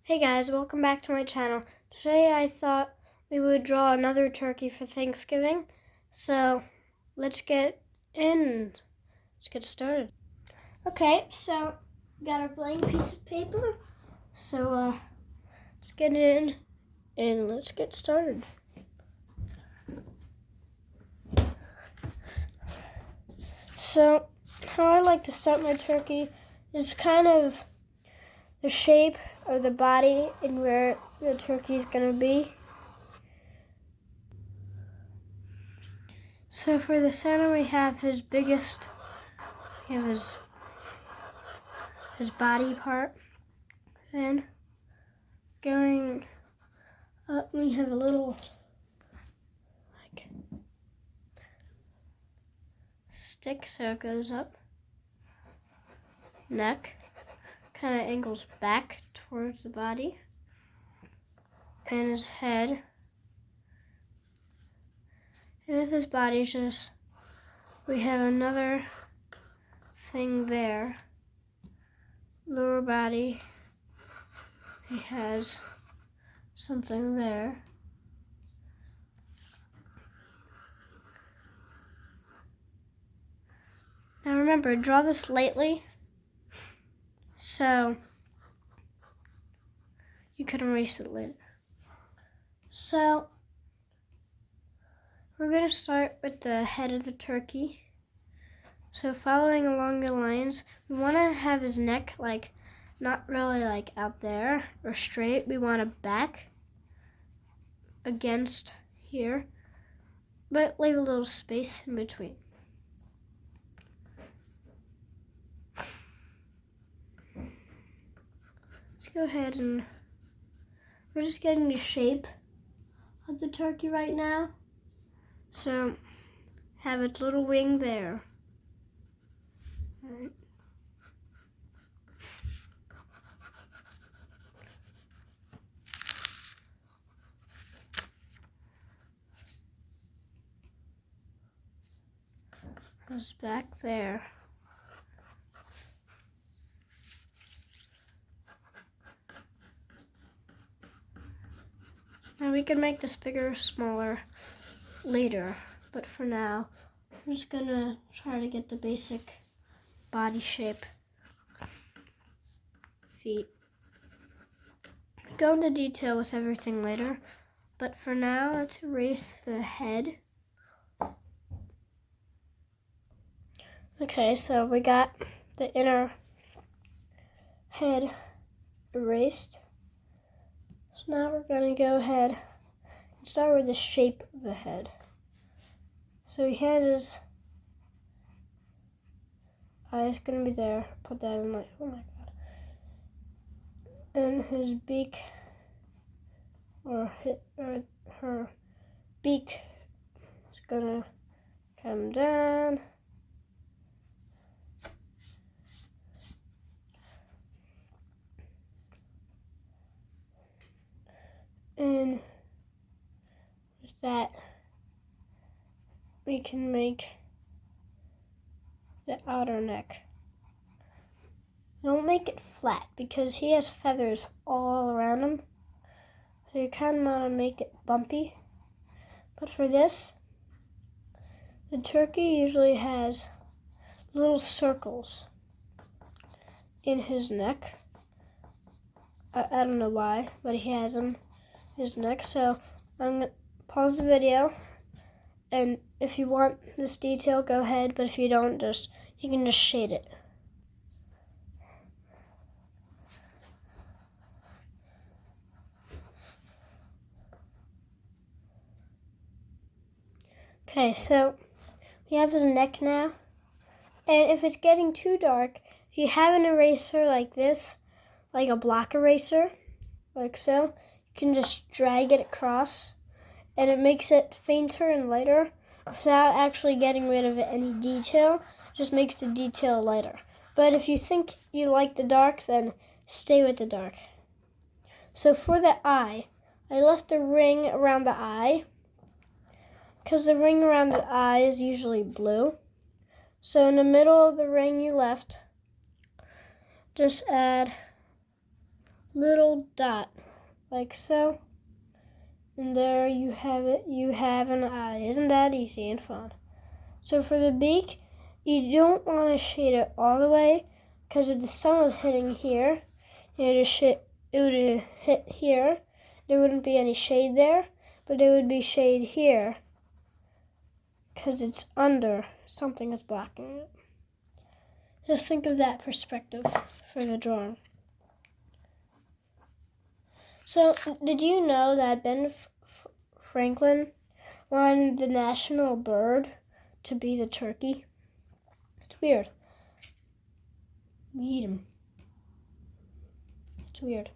Hey guys, welcome back to my channel. Today I thought we would draw another turkey for Thanksgiving. So let's get started. Okay, so we got our blank piece of paper. So let's get in and let's get started. So how I like to start my turkey is kind of the shape of the body and where the turkey is going to be. So for the center we have his body part, and going up we have a little stick, so it goes up. Neck kind of angles back towards the body, and his head. And with his body, we have another thing there. Lower body, he has something there. Now remember, draw this lightly so you can erase it later. So we're going to start with the head of the turkey. So following along the lines, we want to have his neck not really out there or straight. We want it back against here, but leave a little space in between. Let's go ahead and we're just getting the shape of the turkey right now. So have its little wing there. All right. Goes back there. Now we can make this bigger or smaller later, but for now, I'm just gonna try to get the basic body shape. Feet. Go into detail with everything later, but for now, let's erase the head. Okay, so we got the inner head erased. So now we're gonna go ahead and start with the shape of the head. So he has his eyes gonna be there. Put that in oh my god. And his beak, or her beak, is gonna come down. And with that, we can make the outer neck. Don't make it flat because he has feathers all around him. So you kind of want to make it bumpy. But for this, the turkey usually has little circles in his neck. I don't know why, but he has them in his neck. So I'm going to pause the video. And if you want this detail, go ahead. But if you don't, you can just shade it. Okay, so we have his neck now. And if it's getting too dark, if you have an eraser like this, like a block eraser, like so, you can just drag it across, and it makes it fainter and lighter without actually getting rid of any detail. It just makes the detail lighter. But if you think you like the dark, then stay with the dark. So for the eye, I left a ring around the eye because the ring around the eye is usually blue. So in the middle of the ring you left, just add little dot, like so. And there you have it. You have an eye. Isn't that easy and fun? So for the beak, you don't want to shade it all the way, because if the sun was hitting here, it would hit here. There wouldn't be any shade there, but there would be shade here, because it's under. Something is blocking it. Just think of that perspective for the drawing. So, did you know that Ben Franklin wanted the national bird to be the turkey? It's weird. We eat him. It's weird.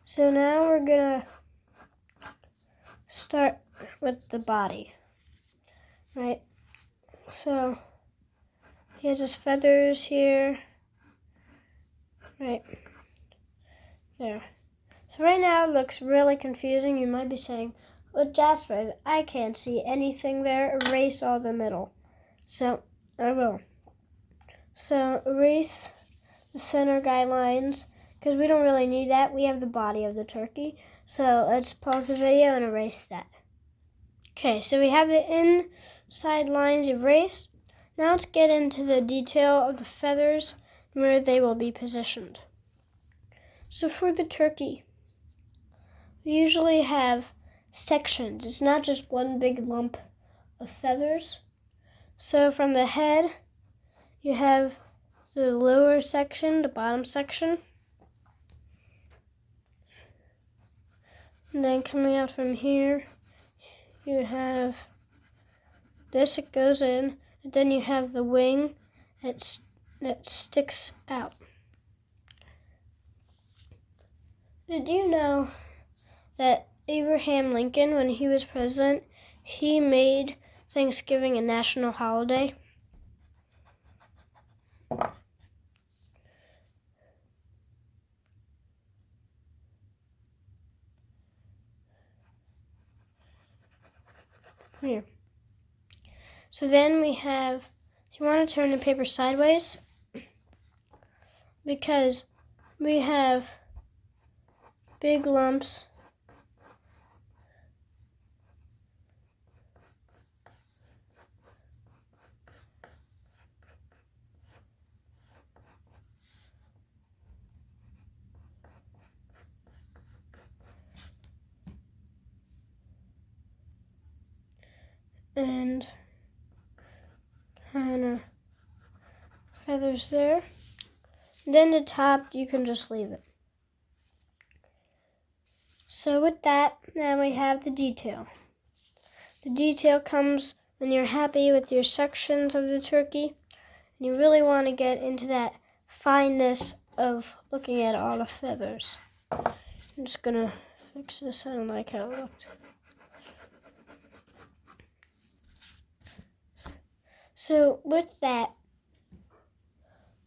So now we're gonna start with the body, right? So he has his feathers here, right there. So right now it looks really confusing. You might be saying, well, Jasper, I can't see anything there. Erase all the middle. So I will. So erase the center guidelines, because we don't really need that. We have the body of the turkey. So let's pause the video and erase that. Okay, so we have the inside lines erased. Now let's get into the detail of the feathers and where they will be positioned. So for the turkey, we usually have sections. It's not just one big lump of feathers. So from the head, you have the lower section, the bottom section. And then coming out from here, you have this, it goes in, and then you have the wing that sticks out. Did you know that Abraham Lincoln, when he was president, he made Thanksgiving a national holiday? Here. So then we have, so you want to turn the paper sideways, because we have big lumps and kind of feathers there. And then the top, you can just leave it. So with that, now we have the detail. The detail comes when you're happy with your sections of the turkey, and you really want to get into that fineness of looking at all the feathers. I'm just gonna fix this. I don't like how it looked. So with that,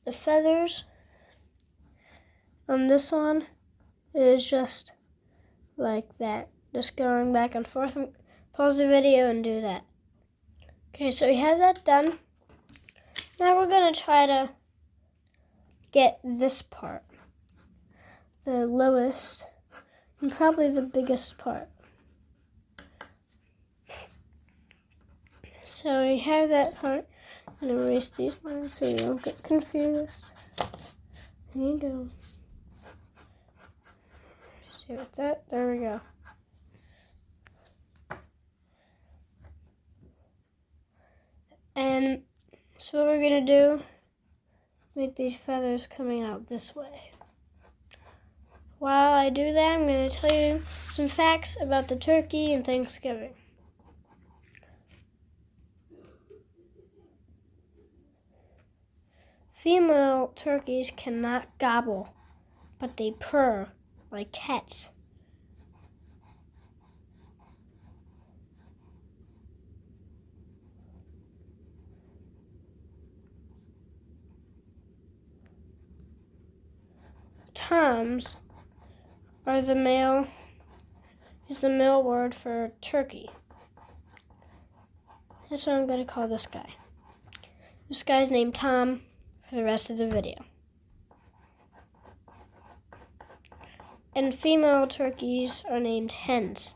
the feathers on this one is just like that. Just going back and forth. Pause the video and do that. Okay, so we have that done. Now we're gonna try to get this part, the lowest and probably the biggest part. So we have that part. I'm going to erase these lines so you don't get confused. There you go. See with that? There we go. And so what we're going to do, make these feathers coming out this way. While I do that, I'm going to tell you some facts about the turkey and Thanksgiving. Female turkeys cannot gobble, but they purr like cats. Toms are the male word for turkey. That's what I'm going to call this guy. This guy's named Tom for the rest of the video. And female turkeys are named hens.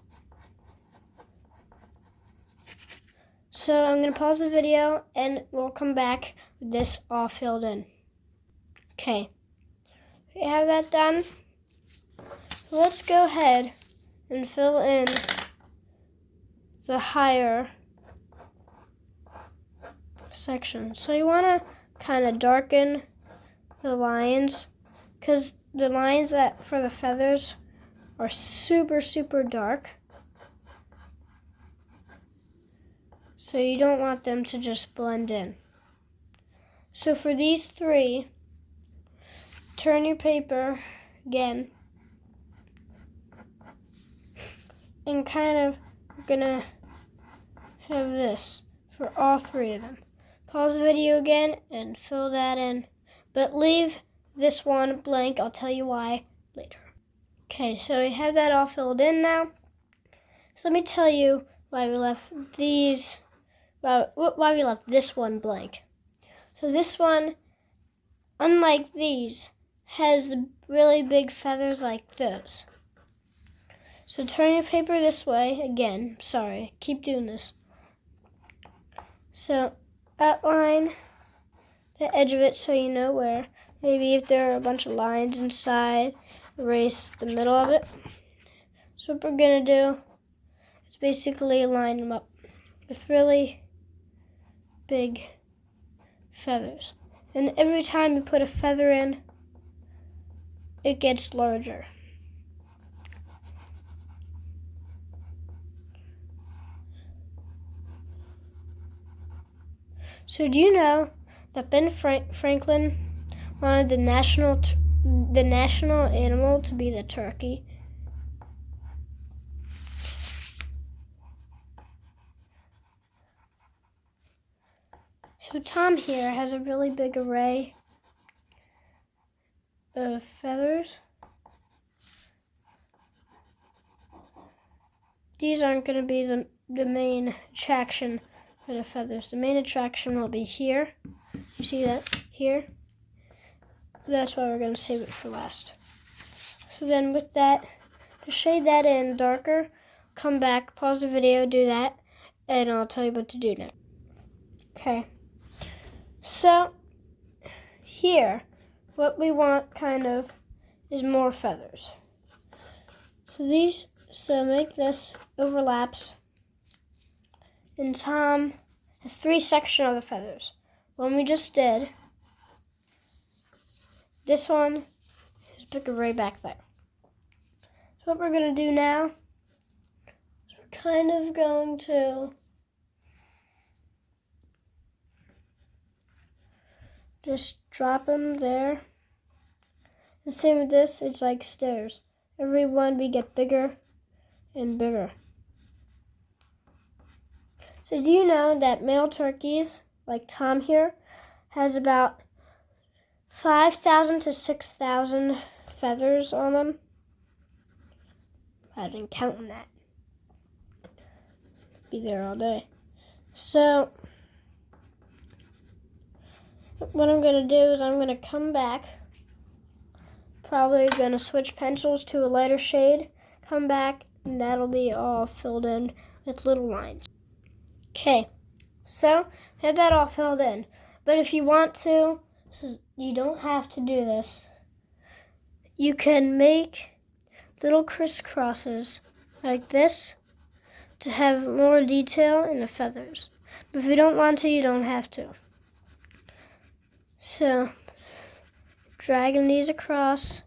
So I'm going to pause the video and we'll come back with this all filled in. Okay, we have that done. So let's go ahead and fill in the higher section. So you want to kind of darken the lines, because the lines that for the feathers are super, super dark. So you don't want them to just blend in. So for these three, turn your paper again and kind of gonna have this for all three of them. Pause the video again and fill that in, but leave this one blank. I'll tell you why later. Okay, so we have that all filled in now. So let me tell you why we left these. Why we left this one blank. So this one, unlike these, has the really big feathers like those. So turn your paper this way again. Sorry, keep doing this. So outline the edge of it so you know where. Maybe if there are a bunch of lines inside, erase the middle of it. So what we're gonna do is basically line them up with really big feathers. And every time you put a feather in, it gets larger. So do you know that Ben Franklin wanted the national animal to be the turkey? So Tom here has a really big array of feathers. These aren't going to be the main attraction for the feathers. The main attraction will be here. You see that here? That's why we're going to save it for last. So then with that, to shade that in darker, come back, pause the video, do that, and I'll tell you what to do next. Okay. So here, what we want kind of is more feathers. So make this overlaps. And Tom has 3 sections of the feathers. One we just did. This one is bigger right back there. So what we're going to do now is we're kind of going to just drop them there. And same with this, it's like stairs. Every one we get bigger and bigger. So do you know that male turkeys, like Tom here, has about 5,000 to 6,000 feathers on them? I didn't count on that. Be there all day. So what I'm going to do is I'm going to come back. Probably going to switch pencils to a lighter shade. Come back, and that'll be all filled in with little lines. Okay, so I have that all filled in. But if you want to, you don't have to do this. You can make little crisscrosses like this to have more detail in the feathers. But if you don't want to, you don't have to. So, dragging these across.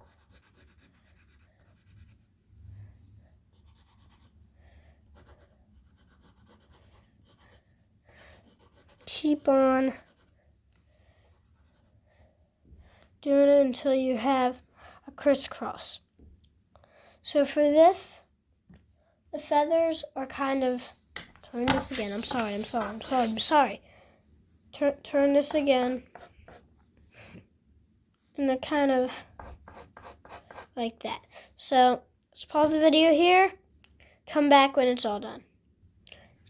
Keep on doing it until you have a crisscross. So for this, the feathers are kind of, turn this again, I'm sorry. Turn this again. And they're kind of like that. So let's pause the video here, come back when it's all done.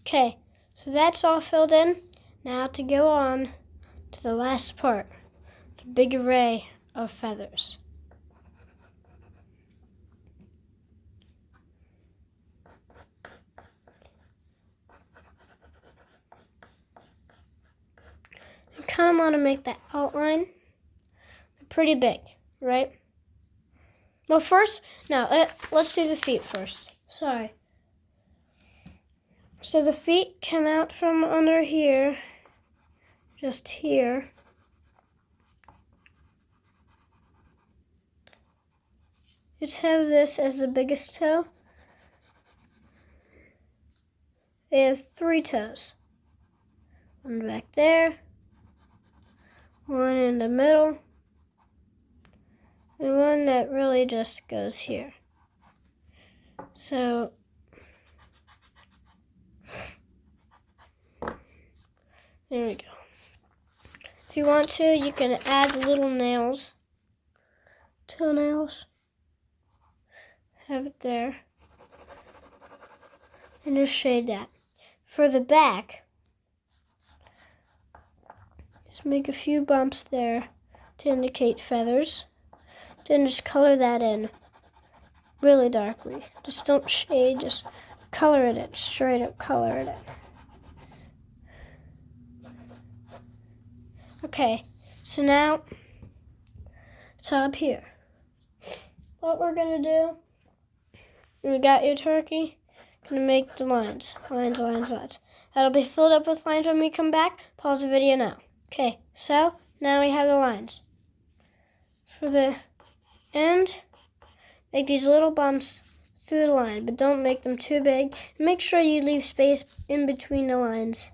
Okay, so that's all filled in. Now to go on the last part, the big array of feathers. You kind of want to make that outline pretty big, right? Well, first, now let's do the feet first. Sorry. So the feet come out from under here, just here. Let's have this as the biggest toe. They have 3 toes. One back there, one in the middle, and one that really just goes here. So there we go. If you want to, you can add little nails, toenails. Have it there. And just shade that. For the back, just make a few bumps there to indicate feathers. Then just color that in really darkly. Just don't shade, just color it in, straight up color it in. Okay, so now it's up here. What we're gonna do, we got your turkey, gonna make the lines. That'll be filled up with lines when we come back. Pause the video now. Okay, so now we have the lines. For the end, make these little bumps through the line, but don't make them too big. Make sure you leave space in between the lines.